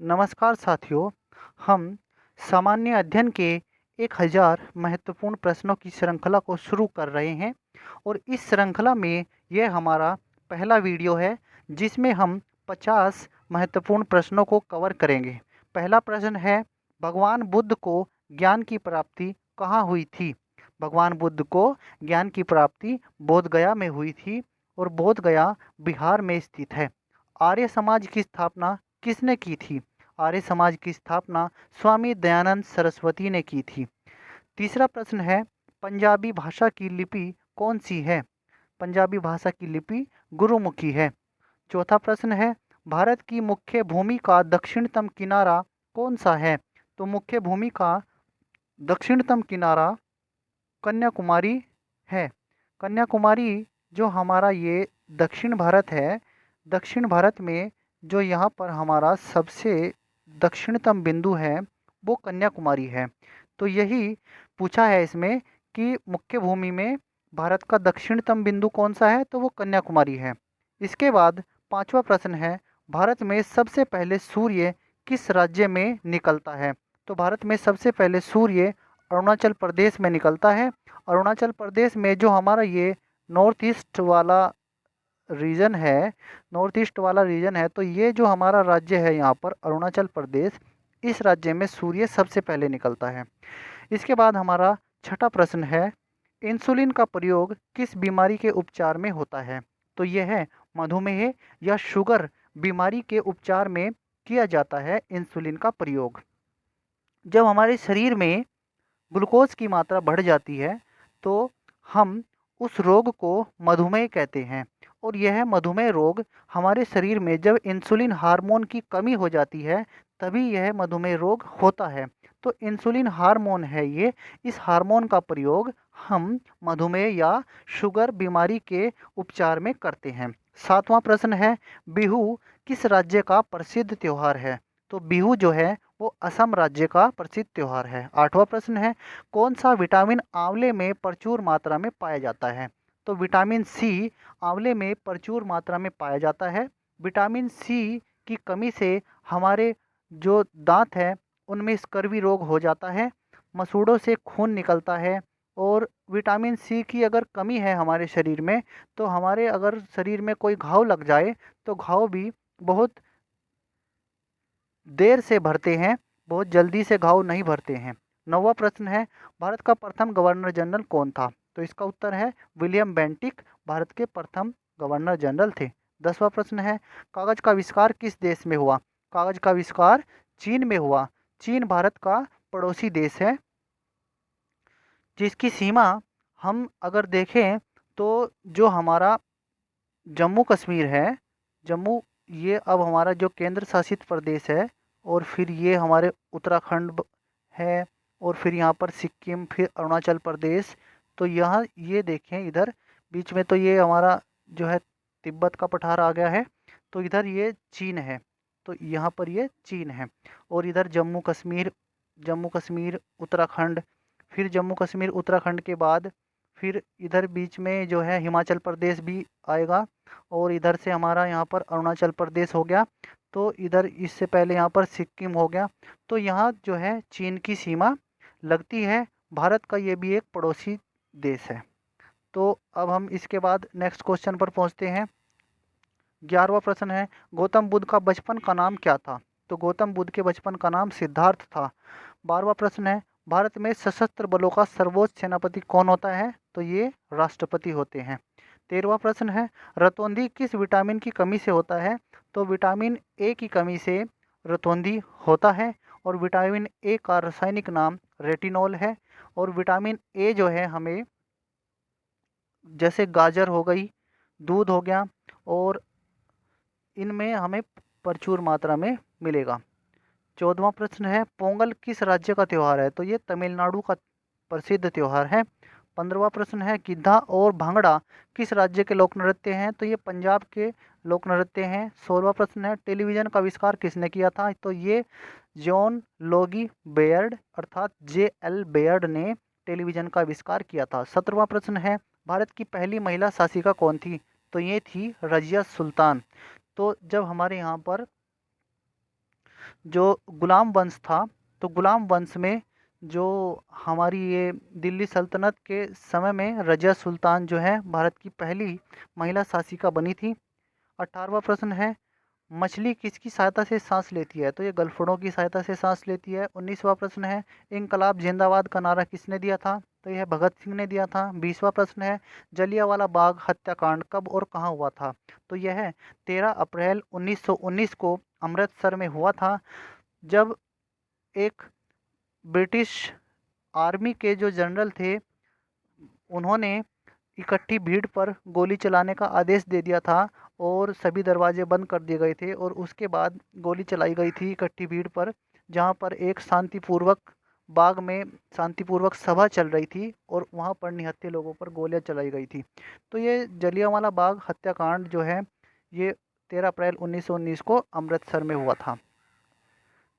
नमस्कार साथियों, हम सामान्य अध्ययन के 1000 महत्वपूर्ण प्रश्नों की श्रृंखला को शुरू कर रहे हैं और इस श्रृंखला में यह हमारा पहला वीडियो है जिसमें हम 50 महत्वपूर्ण प्रश्नों को कवर करेंगे। पहला प्रश्न है, भगवान बुद्ध को ज्ञान की प्राप्ति कहाँ हुई थी? भगवान बुद्ध को ज्ञान की प्राप्ति बोधगया में हुई थी और बोधगया बिहार में स्थित है। आर्य समाज की स्थापना किसने की थी? आर्य समाज की स्थापना स्वामी दयानंद सरस्वती ने की थी। तीसरा प्रश्न है, पंजाबी भाषा की लिपि कौन सी है? पंजाबी भाषा की लिपि गुरुमुखी है। चौथा प्रश्न है, भारत की मुख्य भूमि का दक्षिणतम किनारा कौन सा है? तो मुख्य भूमि का दक्षिणतम किनारा कन्याकुमारी है। कन्याकुमारी जो हमारा ये दक्षिण भारत है, दक्षिण भारत में जो यहाँ पर हमारा सबसे दक्षिणतम बिंदु है वो कन्याकुमारी है। तो यही पूछा है इसमें कि मुख्य भूमि में भारत का दक्षिणतम बिंदु कौन सा है, तो वो कन्याकुमारी है। इसके बाद पांचवा प्रश्न है, भारत में सबसे पहले सूर्य किस राज्य में निकलता है? तो भारत में सबसे पहले सूर्य अरुणाचल प्रदेश में निकलता है। अरुणाचल प्रदेश में जो हमारा ये नॉर्थ ईस्ट वाला रीजन है, तो ये जो हमारा राज्य है यहाँ पर अरुणाचल प्रदेश, इस राज्य में सूर्य सबसे पहले निकलता है। इसके बाद हमारा छठा प्रश्न है, इंसुलिन का प्रयोग किस बीमारी के उपचार में होता है? तो यह है मधुमेह या शुगर बीमारी के उपचार में किया जाता है इंसुलिन का प्रयोग। जब हमारे शरीर में ग्लूकोज की मात्रा बढ़ जाती है तो हम उस रोग को मधुमेह कहते हैं और यह मधुमेह रोग हमारे शरीर में जब इंसुलिन हार्मोन की कमी हो जाती है तभी यह मधुमेह रोग होता है। तो इंसुलिन हार्मोन है ये, इस हार्मोन का प्रयोग हम मधुमेह या शुगर बीमारी के उपचार में करते हैं। सातवां प्रश्न है, बिहू किस राज्य का प्रसिद्ध त्योहार है? तो बिहू जो है वो असम राज्य का प्रसिद्ध त्योहार है। आठवां प्रश्न है, कौन सा विटामिन आंवले में प्रचुर मात्रा में पाया जाता है? तो विटामिन सी आंवले में प्रचुर मात्रा में पाया जाता है। विटामिन सी की कमी से हमारे जो दांत है उनमें स्कर्वी रोग हो जाता है, मसूड़ों से खून निकलता है और विटामिन सी की अगर कमी है हमारे शरीर में तो हमारे अगर शरीर में कोई घाव लग जाए तो घाव भी बहुत देर से भरते हैं, बहुत जल्दी से घाव नहीं भरते हैं। नौवां प्रश्न है, भारत का प्रथम गवर्नर जनरल कौन था? तो इसका उत्तर है विलियम बेंटिक भारत के प्रथम गवर्नर जनरल थे। 10वां प्रश्न है, कागज का आविष्कार किस देश में हुआ? कागज का आविष्कार चीन में हुआ। चीन भारत का पड़ोसी देश है जिसकी सीमा हम अगर देखें तो जो हमारा जम्मू कश्मीर है, जम्मू ये अब हमारा जो केंद्र शासित प्रदेश है और फिर ये हमारे उत्तराखंड है और फिर यहाँ पर सिक्किम, फिर अरुणाचल प्रदेश। तो यहाँ ये देखें इधर बीच में तो ये हमारा जो है तिब्बत का पठार आ गया है, तो इधर ये चीन है, तो यहाँ पर ये चीन है और इधर जम्मू कश्मीर उत्तराखंड, फिर जम्मू कश्मीर उत्तराखंड के बाद फिर इधर बीच में जो है हिमाचल प्रदेश भी आएगा और इधर से हमारा यहाँ पर अरुणाचल प्रदेश हो गया, तो इधर इससे पहले यहाँ पर सिक्किम हो गया। तो यहाँ जो है चीन की सीमा लगती है, भारत का ये भी एक पड़ोसी देश है। तो अब हम इसके बाद नेक्स्ट क्वेश्चन पर पहुँचते हैं। 11वां प्रश्न है, गौतम बुद्ध का बचपन का नाम क्या था? तो गौतम बुद्ध के बचपन का नाम सिद्धार्थ था। 12वां प्रश्न है, भारत में सशस्त्र बलों का सर्वोच्च सेनापति कौन होता है? तो ये राष्ट्रपति होते हैं। 13वां प्रश्न है, रतौंधी किस विटामिन की कमी से होता है? तो विटामिन ए की कमी से रतौंधी होता है और विटामिन ए का रासायनिक नाम रेटिनॉल है। और विटामिन ए जो है हमें जैसे गाजर हो गई, दूध हो गया और इनमें हमें प्रचुर मात्रा में मिलेगा। 14वां प्रश्न है, पोंगल किस राज्य का त्यौहार है? तो ये तमिलनाडु का प्रसिद्ध त्यौहार है। 15वां प्रश्न है, गिद्धा और भांगड़ा किस राज्य के लोक नृत्य हैं? तो ये पंजाब के लोक नृत्य हैं। 16वां प्रश्न है, टेलीविज़न का आविष्कार किसने किया था? तो ये जॉन लोगी बेयर्ड अर्थात JL बेयर्ड ने टेलीविज़न का आविष्कार किया था। 17वां प्रश्न है, भारत की पहली महिला शासिका कौन थी? तो ये थी रजिया सुल्तान। तो जब हमारे यहाँ पर जो गुलाम वंश था, तो गुलाम वंश में जो हमारी ये दिल्ली सल्तनत के समय में रज़िया सुल्तान जो है भारत की पहली महिला शासिका बनी थी। 18वां प्रश्न है, मछली किसकी सहायता से सांस लेती है? तो ये गलफड़ों की सहायता से सांस लेती है। 19वां प्रश्न है, इनकलाब जिंदाबाद का नारा किसने दिया था? तो यह भगत सिंह ने दिया था। 20वां प्रश्न है, जलियांवाला बाग हत्याकांड कब और कहाँ हुआ था? तो यह 13 अप्रैल 1919 को अमृतसर में हुआ था, जब एक ब्रिटिश आर्मी के जो जनरल थे, उन्होंने इकट्ठी भीड़ पर गोली चलाने का आदेश दे दिया था और सभी दरवाजे बंद कर दिए गए थे और उसके बाद गोली चलाई गई थी इकट्ठी भीड़ पर, जहां पर एक शांतिपूर्वक बाग में शांतिपूर्वक सभा चल रही थी और वहां पर निहत्थे लोगों पर गोलियां चलाई गई थी। तो ये जलियांवाला बाग हत्याकांड जो है, ये 13 अप्रैल 1919 को अमृतसर में हुआ था।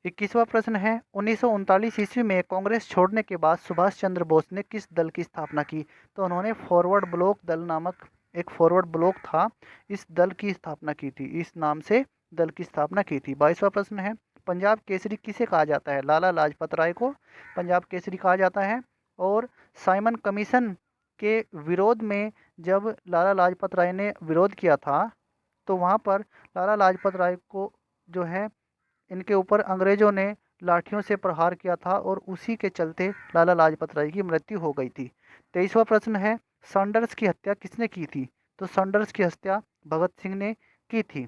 21वां प्रश्न है, 1939 ईस्वी में कांग्रेस छोड़ने के बाद सुभाष चंद्र बोस ने किस दल की स्थापना की? तो उन्होंने फॉरवर्ड ब्लॉक दल नामक एक फॉरवर्ड ब्लॉक था, इस दल की स्थापना की थी, इस नाम से दल की स्थापना की थी। 22वां प्रश्न है, पंजाब केसरी किसे कहा जाता है? लाला लाजपत राय को पंजाब केसरी कहा जाता है। और साइमन कमीशन के विरोध में जब लाला लाजपत राय ने विरोध किया था, तो वहाँ पर लाला लाजपत राय को जो है, इनके ऊपर अंग्रेजों ने लाठियों से प्रहार किया था और उसी के चलते लाला लाजपत राय की मृत्यु हो गई थी। 23वां प्रश्न है, सैंडर्स की हत्या किसने की थी? तो सैंडर्स की हत्या भगत सिंह ने की थी।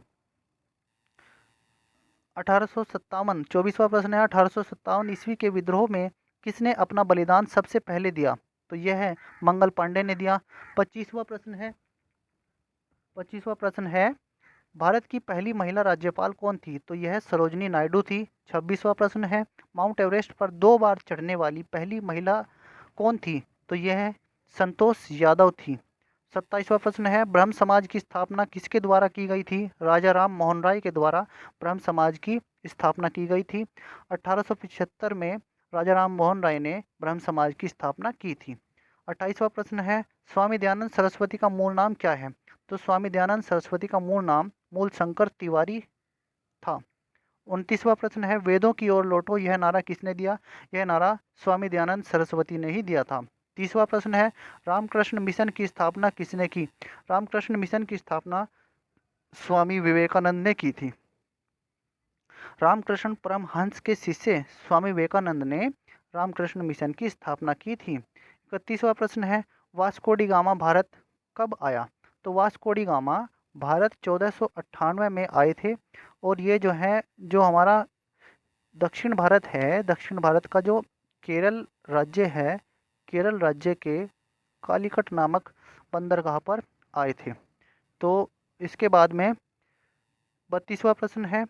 1857 24वां प्रश्न है, 1857 ईस्वी के विद्रोह में किसने अपना बलिदान सबसे पहले दिया? तो यह है मंगल पांडे ने दिया। 25वां प्रश्न है 25वां प्रश्न है, भारत की पहली महिला राज्यपाल कौन थी? तो यह सरोजनी नायडू थी। 26वां प्रश्न है, माउंट एवरेस्ट पर 2 बार चढ़ने वाली पहली महिला कौन थी? तो यह संतोष यादव थी। 27वां प्रश्न है, ब्रह्म समाज की स्थापना किसके द्वारा की गई थी? राजा राम मोहन राय के द्वारा ब्रह्म समाज की स्थापना की गई थी। 1875 में राजा राम मोहन राय ने ब्रह्म समाज की स्थापना की थी। 28वां प्रश्न है, स्वामी दयानंद सरस्वती का मूल नाम क्या है? तो स्वामी दयानंद सरस्वती का मूल नाम मूलशंकर तिवारी था। 29वां प्रश्न है, वेदों की ओर लौटो यह नारा किसने दिया? यह नारा स्वामी दयानंद सरस्वती ने ही दिया था। 30वां प्रश्न है, रामकृष्ण मिशन की स्थापना किसने की? रामकृष्ण मिशन की स्थापना स्वामी विवेकानंद ने की थी। रामकृष्ण परमहंस के शिष्य स्वामी विवेकानंद ने रामकृष्ण मिशन की स्थापना की थी। 31वां प्रश्न है, वास्को डी गामा भारत कब आया? तो वास्को डी गामा भारत 1498 में आए थे और ये जो है, जो हमारा दक्षिण भारत है, दक्षिण भारत का जो केरल राज्य है, केरल राज्य के कालीकट नामक बंदरगाह पर आए थे। तो इसके बाद में 32वां प्रश्न है,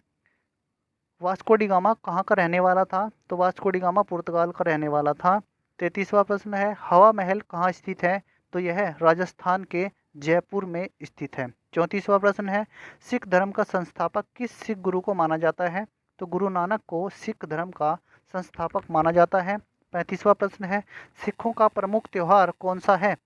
वास्को डी गामा कहाँ का रहने वाला था? तो वास्को डी गामा पुर्तगाल का रहने वाला था। 33वां प्रश्न है, हवा महल कहाँ स्थित है? तो यह राजस्थान के जयपुर में स्थित है। 34वां प्रश्न है, सिख धर्म का संस्थापक किस सिख गुरु को माना जाता है? तो गुरु नानक को सिख धर्म का संस्थापक माना जाता है। 35वां प्रश्न है, सिखों का प्रमुख त्यौहार कौन सा है?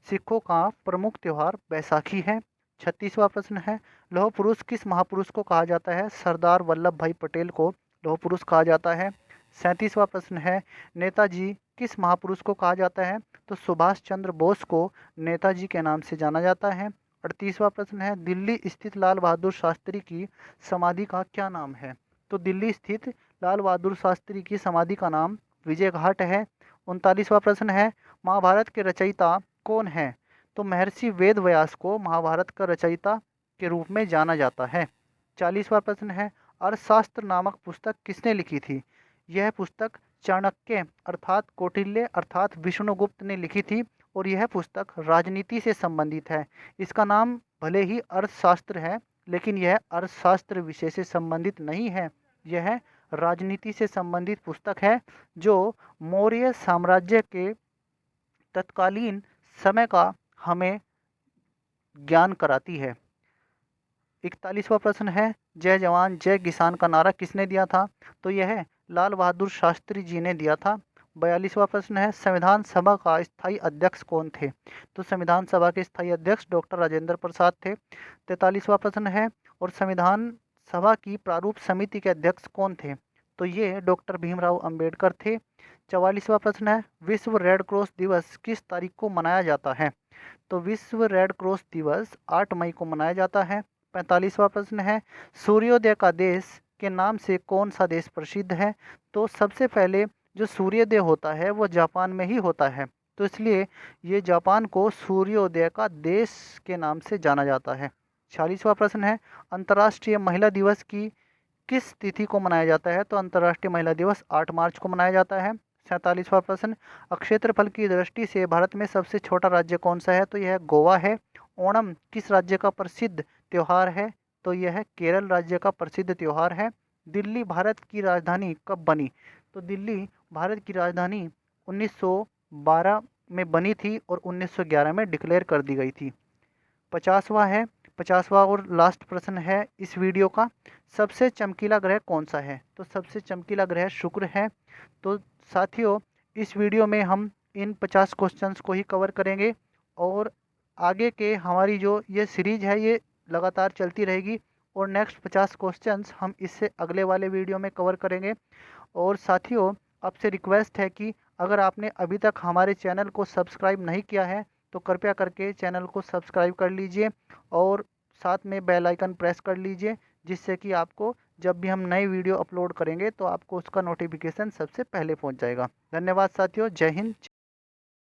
सिखों का प्रमुख त्यौहार बैसाखी है। 36वां प्रश्न है, लौह पुरुष किस महापुरुष को कहा जाता है? सरदार वल्लभ भाई पटेल को लौह पुरुष कहा जाता है। 37वां प्रश्न है, नेताजी किस महापुरुष को कहा जाता है? तो सुभाष चंद्र बोस को नेताजी के नाम से जाना जाता है। 38वां प्रश्न है, दिल्ली स्थित लाल बहादुर शास्त्री की समाधि का क्या नाम है? तो दिल्ली स्थित लाल बहादुर शास्त्री की समाधि का नाम विजय घाट है। 39वां प्रश्न है, महाभारत के रचयिता कौन है? तो महर्षि वेद व्यास को महाभारत का रचयिता के रूप में जाना जाता है। 40वां प्रश्न है, अर्थशास्त्र नामक पुस्तक किसने लिखी थी? यह पुस्तक चाणक्य अर्थात कौटिल्य अर्थात विष्णुगुप्त ने लिखी थी और यह पुस्तक राजनीति से संबंधित है। इसका नाम भले ही अर्थशास्त्र है, लेकिन यह अर्थशास्त्र विषय से संबंधित नहीं है। यह राजनीति से संबंधित पुस्तक है, जो मौर्य साम्राज्य के तत्कालीन समय का हमें ज्ञान कराती है। 41वां प्रश्न है, जय जवान जय किसान का नारा किसने दिया था? तो यह लाल बहादुर शास्त्री जी ने दिया था। 42वां प्रश्न है, संविधान सभा का स्थायी अध्यक्ष कौन थे? तो संविधान सभा के स्थायी अध्यक्ष डॉक्टर राजेंद्र प्रसाद थे। 43वां प्रश्न है, और संविधान सभा की प्रारूप समिति के अध्यक्ष कौन थे? तो ये डॉक्टर भीमराव अंबेडकर थे। 44वां प्रश्न है, विश्व रेड क्रॉस दिवस किस तारीख को मनाया जाता है? तो विश्व रेड क्रॉस दिवस 8 मई को मनाया जाता है। 45वां प्रश्न है, सूर्योदय का देश के नाम से कौन सा देश प्रसिद्ध है? तो सबसे पहले जो सूर्योदय होता है वो जापान में ही होता है, तो इसलिए ये जापान को सूर्योदय का देश के नाम से जाना जाता है। 46वां प्रश्न है, अंतर्राष्ट्रीय महिला दिवस की किस तिथि को मनाया जाता है? तो अंतर्राष्ट्रीय महिला दिवस 8 मार्च को मनाया जाता है। 47वां प्रश्न, क्षेत्रफल की दृष्टि से भारत में सबसे छोटा राज्य कौन सा है? तो यह गोवा है। ओणम किस राज्य का प्रसिद्ध त्यौहार है? तो यह केरल राज्य का प्रसिद्ध त्यौहार है। दिल्ली भारत की राजधानी कब बनी? तो दिल्ली भारत की राजधानी 1912 में बनी थी और 1911 में डिक्लेयर कर दी गई थी। 50वां और लास्ट प्रश्न है इस वीडियो का, सबसे चमकीला ग्रह कौन सा है? तो सबसे चमकीला ग्रह शुक्र है। तो साथियों, इस वीडियो में हम इन 50 क्वेश्चंस को ही कवर करेंगे और आगे के हमारी जो ये सीरीज है ये लगातार चलती रहेगी और नेक्स्ट 50 क्वेश्चंस हम इससे अगले वाले वीडियो में कवर करेंगे। और साथियों, आपसे रिक्वेस्ट है कि अगर आपने अभी तक हमारे चैनल को सब्सक्राइब नहीं किया है तो कृपया करके चैनल को सब्सक्राइब कर लीजिए और साथ में बेल आइकन प्रेस कर लीजिए, जिससे कि आपको जब भी हम नई वीडियो अपलोड करेंगे तो आपको उसका नोटिफिकेशन सबसे पहले पहुंच जाएगा। धन्यवाद साथियों, जय हिंद।